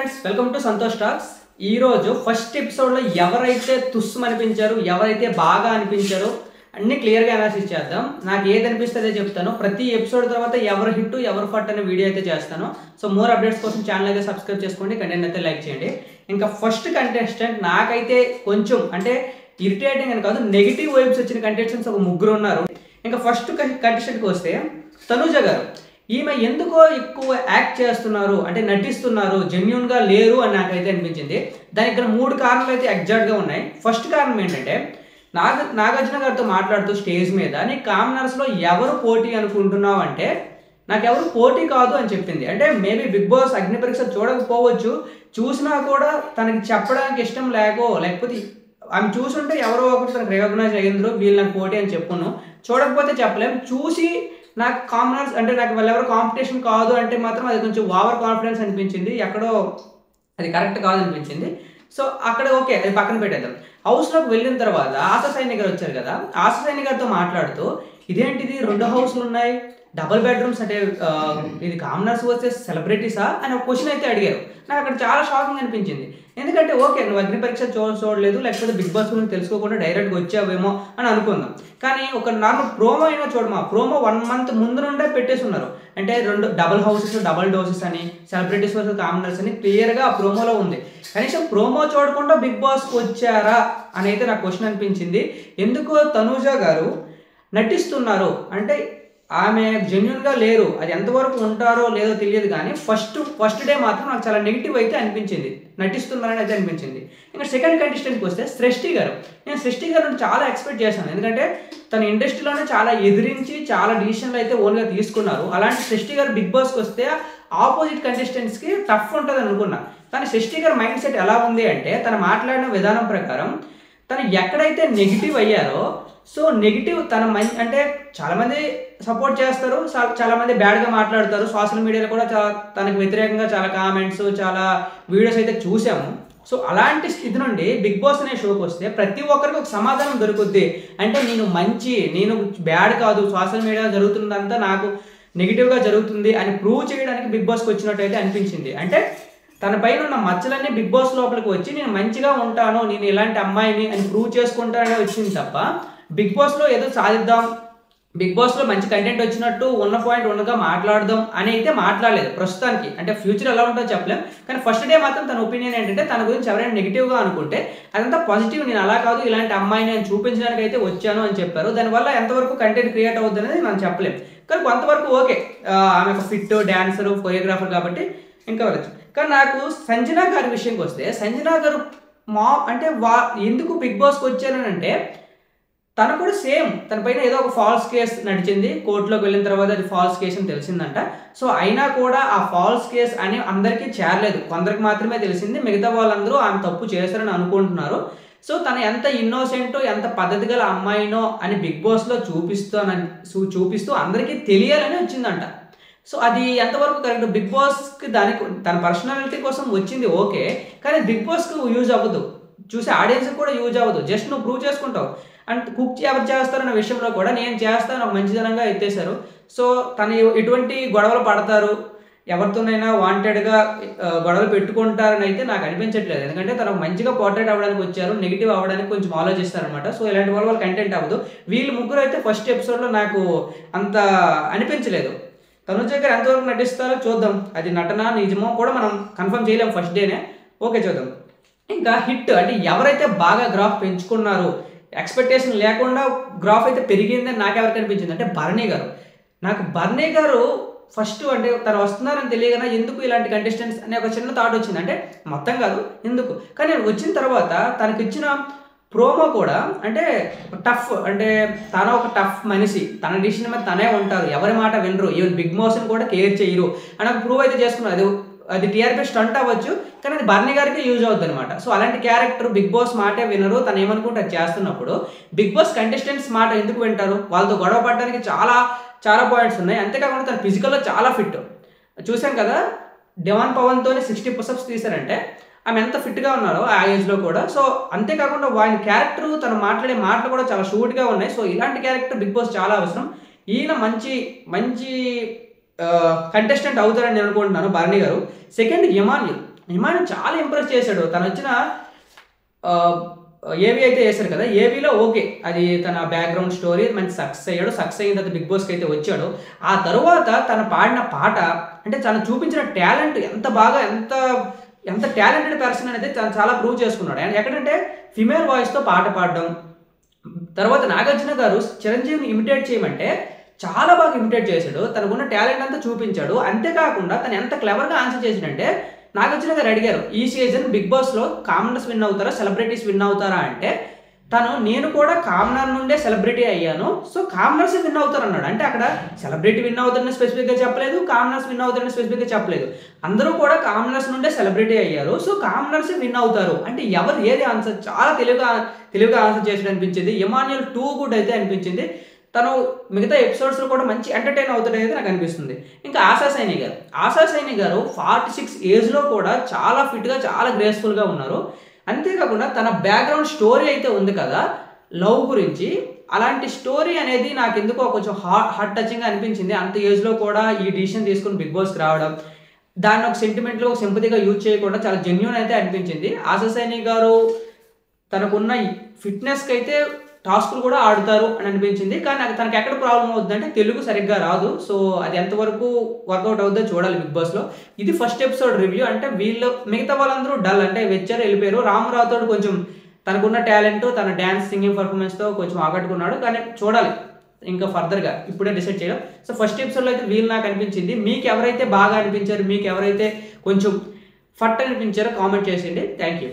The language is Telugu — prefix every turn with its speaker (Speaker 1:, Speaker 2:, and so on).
Speaker 1: Friends welcome to Santosh talks. ఈ రోజు ఫస్ట్ ఎపిసోడ్ లో ఎవరైతే తుస్సు అనిపించారు, ఎవరైతే బాగా అనిపించారో అన్ని క్లియర్ గా అనాలిసిస్ చేద్దాం. నాకు ఏది అనిపిస్తుందో చెప్తాను. ప్రతి ఎపిసోడ్ తర్వాత ఎవరు హిట్ ఎవరు ఫట్ అనే వీడియో అయితే చేస్తాను. సో మోర్ అప్డేట్స్ కోసం ఛానల్ అయితే సబ్స్క్రైబ్ చేసుకోండి, కంటెంట్ అయితే లైక్ చేయండి. ఇంకా ఫస్ట్ కంటెస్టెంట్ నాకైతే కొంచెం అంటే ఇరిటేటింగ్ అని కాదు, నెగిటివ్ వైబ్స్ వచ్చిన కంటెస్టెంట్స్ ఒక ముగ్గురు ఉన్నారు. ఇంకా ఫస్ట్ కంటెస్టెంట్కి వస్తే తనుజ గారు. ఈమె ఎందుకో ఎక్కువ యాక్ట్ చేస్తున్నారు, అంటే నటిస్తున్నారు, జెన్యున్గా లేరు అని నాకైతే అనిపించింది. దానికి ఇక్కడ 3 కారణాలు అయితే ఎగ్జాక్ట్గా ఉన్నాయి. ఫస్ట్ కారణం ఏంటంటే నాగార్జున గారితో మాట్లాడుతూ స్టేజ్ మీద నీ కామనర్స్లో ఎవరు పోటీ అనుకుంటున్నావు అంటే నాకు ఎవరు పోటీ కాదు అని చెప్పింది. అంటే మేబీ బిగ్ బాస్ అగ్ని పరీక్ష చూడకపోవచ్చు, చూసినా కూడా తనకి చెప్పడానికి ఇష్టం లేకపోతే ఆమె చూసుంటే ఎవరో ఒకరు తనకు రికగ్నైజ్ అయ్యిండ్రు, వీళ్ళు నాకు పోటీ అని చెప్పును. చూడకపోతే చెప్పలేం. చూసి నాకు కామనర్స్ అంటే నాకు వాళ్ళెవరో కాంపిటీషన్ కాదు అంటే మాత్రం అది కొంచెం ఓవర్ కాన్ఫిడెన్స్ అనిపించింది, ఎక్కడో అది కరెక్ట్ కాదు అనిపించింది. సో అక్కడ ఓకే, అది పక్కన పెట్టేద్దాం. హౌస్లోకి వెళ్ళిన తర్వాత ఆశా సైని గారు వచ్చారు కదా, ఆశా సైని గారితో మాట్లాడుతూ ఇదేంటిది 2 హౌస్లు ఉన్నాయి, డబుల్ బెడ్రూమ్స్, అంటే ఇది కామనర్స్ వర్సెస్ సెలబ్రిటీసా అని ఒక క్వశ్చన్ అయితే అడిగారు. నాకు అక్కడ చాలా షాకింగ్ అనిపించింది. ఎందుకంటే ఓకే, నువ్వు అగ్ని పరీక్ష చూడలేదు, లేకపోతే బిగ్ బాస్ గురించి తెలుసుకోకుండా డైరెక్ట్గా వచ్చావేమో అని అనుకుందాం. కానీ ఒక నార్మల్ ప్రోమో అయినా చూడమా, ప్రోమో 1 మంత్ ముందు నుండే పెట్టేసి ఉన్నారు. అంటే 2 డబుల్ హౌసెస్ డబుల్ డోసెస్ అని, సెలబ్రిటీస్ వర్సెస్ కామనర్స్ అని క్లియర్గా ఆ ప్రోమోలో ఉంది. కనీసం ప్రోమో చూడకుండా బిగ్ బాస్కి వచ్చారా అని అయితే నాకు క్వశ్చన్ అనిపించింది. ఎందుకో తనూజ గారు నటిస్తున్నారు అంటే ఆమె జెన్యున్గా లేరు. అది ఎంతవరకు ఉంటారో లేదో తెలియదు, కానీ ఫస్ట్ డే మాత్రం నాకు చాలా నెగిటివ్ అయితే అనిపించింది, నటిస్తున్నారని అయితే అనిపించింది. ఇంకా సెకండ్ కంటెస్టెంట్కి వస్తే సృష్టి గారు. నేను సృష్టి గారు చాలా ఎక్స్పెక్ట్ చేశాను, ఎందుకంటే తన ఇండస్ట్రీలోనే చాలా ఎదిరించి చాలా డిసిషన్లు అయితే ఓన్గా తీసుకున్నారు. అలాంటి సృష్టి గారు బిగ్ బాస్కి వస్తే ఆపోజిట్ కంటెస్టెంట్స్కి టఫ్ ఉంటుంది అనుకున్నా. కానీ సృష్టి గారి మైండ్ సెట్ ఎలా ఉంది అంటే తను మాట్లాడిన విధానం ప్రకారం తను ఎక్కడైతే నెగిటివ్ అయ్యారో, సో నెగిటివ్ తన అంటే చాలామంది సపోర్ట్ చేస్తారు, చాలామంది బ్యాడ్గా మాట్లాడతారు. సోషల్ మీడియాలో కూడా తనకు వ్యతిరేకంగా చాలా కామెంట్స్, చాలా వీడియోస్ అయితే చూసాము. సో అలాంటి స్థితి నుండి బిగ్ బాస్ అనే షోకి వస్తే ప్రతి ఒక్కరికి ఒక సమాధానం దొరుకుద్ది. అంటే నేను బ్యాడ్ కాదు, సోషల్ మీడియా జరుగుతుందంతా నాకు నెగిటివ్గా జరుగుతుంది అని ప్రూవ్ చేయడానికి బిగ్ బాస్కి వచ్చినట్టు అయితే అనిపించింది. అంటే తన పైన ఉన్న మచ్చలన్నీ బిగ్ బాస్ లోపలికి వచ్చి నేను మంచిగా ఉంటాను, నేను ఇలాంటి అమ్మాయిని అని ప్రూవ్ చేసుకుంటానని వచ్చింది తప్ప బిగ్ బాస్లో ఏదో సాధిద్దాం, బిగ్ బాస్లో మంచి కంటెంట్ వచ్చినట్టు ఉన్న పాయింట్ ఉన్నగా మాట్లాడదాం అని అయితే మాట్లాడలేదు ప్రస్తుతానికి. అంటే ఫ్యూచర్ ఎలా ఉంటుందో చెప్పలేం, కానీ ఫస్ట్ డే మాత్రం తన ఒపీనియన్ ఏంటంటే తన గురించి ఎవరైనా నెగిటివ్గా అనుకుంటే అదంతా పాజిటివ్, నేను అలా కాదు ఇలాంటి అమ్మాయిని అని చూపించడానికి అయితే వచ్చాను అని చెప్పారు. దానివల్ల ఎంతవరకు కంటెంట్ క్రియేట్ అవుతుంది అనేది మనం చెప్పలేం, కానీ కొంతవరకు ఓకే. ఆమె ఒక ఫిట్ డాన్సర్, కొరియోగ్రాఫర్ కాబట్టి ఇంకా వెళ్ళచ్చు. కానీ నాకు సంజనా గారి విషయంకి వస్తే సంజనా గారు అంటే ఎందుకు బిగ్ బాస్కి వచ్చానంటే తను కూడా సేమ్, తన పైన ఏదో ఒక ఫాల్స్ కేసు నడిచింది, కోర్టులోకి వెళ్ళిన తర్వాత అది ఫాల్స్ కేసు అని తెలిసిందంట. సో అయినా కూడా ఆ ఫాల్స్ కేసు అని అందరికీ చేరలేదు, కొందరికి మాత్రమే తెలిసింది. మిగతా వాళ్ళందరూ ఆమె తప్పు చేశారని అనుకుంటున్నారు. సో తను ఎంత ఇన్నోసెంటో ఎంత పద్ధతి గల అమ్మాయినో అని బిగ్ బాస్లో చూపిస్తూ అందరికీ తెలియాలని వచ్చిందంట. సో అది ఎంతవరకు కరెక్ట్? బిగ్ బాస్కి దానికి తన పర్సనాలిటీ కోసం వచ్చింది ఓకే, కానీ బిగ్ బాస్కి యూజ్ అవ్వదు, చూసే ఆడియన్స్కి కూడా యూజ్ అవ్వదు. జస్ట్ నువ్వు ప్రూవ్ చేసుకుంటావు. అండ్ కుక్ ఎవరు చేస్తారన్న విషయంలో కూడా నేను చేస్తాను ఒక మంచిదనంగా ఎత్తేశారు. సో తను ఎటువంటి గొడవలు పడతారు, ఎవరితోనైనా వాంటెడ్గా గొడవలు పెట్టుకుంటారని అయితే నాకు అనిపించట్లేదు. ఎందుకంటే తను మంచిగా పోర్ట్రేట్ అవ్వడానికి వచ్చారు, నెగిటివ్ అవ్వడానికి కొంచెం ఆలోచిస్తారనమాట. సో ఇలాంటి వాళ్ళ కంటెంట్ అవ్వదు. వీళ్ళు ముగ్గురు అయితే ఫస్ట్ ఎపిసోడ్లో నాకు అంత అనిపించలేదు. తనుజ గారు ఎంతవరకు నటిస్తారో చూద్దాం, అది నటన నిజమో కూడా మనం కన్ఫర్మ్ చేయలేము ఫస్ట్ డేనే. ఓకే చూద్దాం. ఇంకా హిట్ అంటే ఎవరైతే బాగా గ్రాఫ్ పెంచుకున్నారు, ఎక్స్పెక్టేషన్ లేకుండా గ్రాఫ్ అయితే పెరిగిందని నాకు ఎవరికి అనిపించింది అంటే భరణి గారు. నాకు భరణి గారు ఫస్ట్ అంటే తను వస్తున్నారని తెలియగానే ఎందుకు ఇలాంటి కంటెస్టెంట్స్ అనే ఒక చిన్న థాట్ వచ్చింది. అంటే మొత్తం కాదు ఎందుకు, కానీ వచ్చిన తర్వాత తనకి ఇచ్చిన ప్రోమో కూడా అంటే టఫ్, అంటే తన ఒక టఫ్ మనిషి, తన డిసిషన్ మీద తనే ఉంటారు, ఎవరి మాట వినరు, ఈవెన్ బిగ్ బాస్ని కూడా కేర్ చేయరు అని ప్రూవ్ అయితే చేసుకున్నారు. అది టీఆర్పీ స్టంట్ అవ్వచ్చు, కానీ అది బర్నీ గారికి యూజ్ అవుతుంది అనమాట. సో అలాంటి క్యారెక్టర్ బిగ్ బాస్ మాటే వినరు, తను ఏమనుకుంటే అది చేస్తున్నప్పుడు బిగ్ బాస్ కంటెస్టెంట్స్ మాట ఎందుకు వింటారు? వాళ్ళతో గొడవ పడడానికి చాలా పాయింట్స్ ఉన్నాయి. అంతేకాకుండా తన ఫిజికల్లో చాలా ఫిట్, చూసాం కదా డివాన్ పవన్తో 60 పుషప్స్ తీశారంటే ఆమె ఎంత ఫిట్గా ఉన్నారో ఆ ఏజ్లో కూడా. సో అంతేకాకుండా ఆయన క్యారెక్టర్, తను మాట్లాడే మాటలు కూడా చాలా షూట్గా ఉన్నాయి. సో ఇలాంటి క్యారెక్టర్ బిగ్ బాస్ చాలా అవసరం. ఈయన మంచి కంటెస్టెంట్ అవుతారని నేను అనుకుంటున్నాను భరణి గారు. సెకండ్ హిమాని చాలా ఇంప్రెస్ చేశాడు. తను వచ్చిన ఏవి అయితే వేశారు కదా, ఏవిలో ఓకే అది తన బ్యాక్గ్రౌండ్ స్టోరీ మంచి సక్సెస్ అయ్యాడు. సక్సెస్ అయిన తర్వాత బిగ్ బాస్కి అయితే వచ్చాడు. ఆ తర్వాత తను పాడిన పాట అంటే తను చూపించిన టాలెంట్ ఎంత బాగా ఎంత టాలెంటెడ్ పర్సన్ అనేది తను చాలా ప్రూవ్ చేసుకున్నాడు. అండ్ ఎక్కడంటే ఫిమేల్ వాయిస్తో పాట పాడడం, తర్వాత నాగార్జున గారు చిరంజీవిని ఇమిటేట్ చేయమంటే చాలా బాగా ఇమిటేట్ చేశాడు. తనకున్న టాలెంట్ అంతా చూపించాడు. అంతేకాకుండా తను ఎంత క్లెవర్గా ఆన్సర్ చేశాడంటే, నాగార్జున గారు అడిగారు ఈ సీజన్ బిగ్ బాస్లో కామనర్స్ విన్ అవుతారా సెలబ్రిటీస్ విన్ అవుతారా అంటే, నేను కూడా కామనర్ నుండే సెలబ్రిటీ అయ్యాను, సో కామనర్స్ విన్ అవుతారు అన్నాడు. అంటే అక్కడ సెలబ్రిటీ విన్ అవుతారని స్పెసిఫిక్గా చెప్పలేదు, కామనర్స్ విన్ అవుతారని స్పెసిఫిక్గా చెప్పలేదు. అందరూ కూడా కామనర్స్ నుండే సెలబ్రిటీ అయ్యారు, సో కామనర్స్ విన్ అవుతారు అంటే ఎవరు ఏది ఆన్సర్ చాలా తెలివిగా ఆన్సర్ చేసాడు అనిపించింది. ఇమాన్యుయల్ టూ గుడ్ అయితే అనిపించింది. తను మిగతా ఎపిసోడ్స్లో కూడా మంచి ఎంటర్టైన్ అవుతాడైతే నాకు అనిపిస్తుంది. ఇంకా ఆశా సైని గారు 46 ఏజ్లో కూడా చాలా ఫిట్గా చాలా గ్రేస్ఫుల్గా ఉన్నారు. అంతేకాకుండా తన బ్యాక్గ్రౌండ్ స్టోరీ అయితే ఉంది కదా లవ్ గురించి, అలాంటి స్టోరీ అనేది నాకు ఎందుకో కొంచెం హార్ట్ టచింగ్గా అనిపించింది. అంత ఏజ్లో కూడా ఈ డిసిషన్ తీసుకుని బిగ్ బాస్కి రావడం, దాన్ని ఒక సెంటిమెంట్లో ఒక సింపతిగా యూజ్ చేయకుండా చాలా జెన్యూన్ అయితే అనిపించింది. ఆశా సైని గారు తనకున్న ఫిట్నెస్కి అయితే టాస్కులు కూడా ఆడుతారు అని అనిపించింది. కానీ తనకి ఎక్కడ ప్రాబ్లం అవుతుందంటే తెలుగు సరిగ్గా రాదు. సో అది ఎంతవరకు వర్కౌట్ అవుతుందో చూడాలి బిగ్ బాస్లో. ఇది ఫస్ట్ ఎపిసోడ్ రివ్యూ. అంటే మిగతా వాళ్ళందరూ డల్ అంటే వచ్చారు వెళ్ళిపోయారు. రామరావుతో కొంచెం తనకున్న టాలెంట్, తన డ్యాన్స్ సింగింగ్ పర్ఫార్మెన్స్తో కొంచెం ఆకట్టుకున్నాడు. కానీ చూడాలి ఇంకా ఫర్దర్గా, ఇప్పుడే డిసైడ్ చేయడం. సో ఫస్ట్ ఎపిసోడ్లో అయితే వీళ్ళు నాకు అనిపించింది. మీకు ఎవరైతే బాగా అనిపించారు, మీకు ఎవరైతే కొంచెం ఫట్ అనిపించారో కామెంట్ చేసేయండి. Thank you.